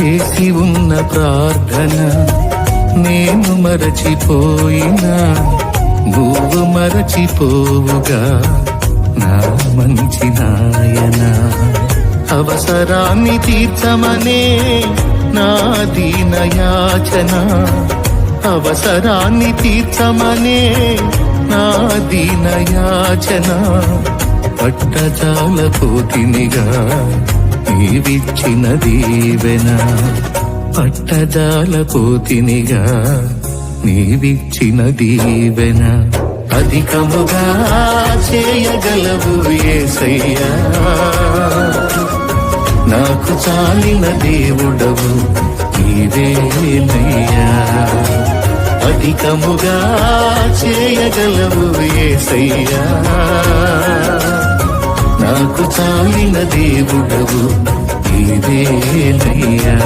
చేసి ఉన్న ప్రార్థన నేను మరచిపోయినా నువ్వు మరచిపోవుగా నా మంచి నాయనా. అవసరాన్ని తీర్చమనే నా దీనయాచన, అవసరాన్ని తీర్చమనే నా దీనయాచన. పట్టజాలపోతినిగా నీవిచ్చిన దీవెన, పట్టజాలపోతినిగా నీవిచ్చిన దీవెన. అధికముగా చేయగలవు యేసయ్యా, నాకు చాలిన దేవుడవు నీవేనయ్యా. అధికముగా చేయగలవు యేసయ్యా, నాకు చాలిన దేవుడవు నీవేనయ్యా.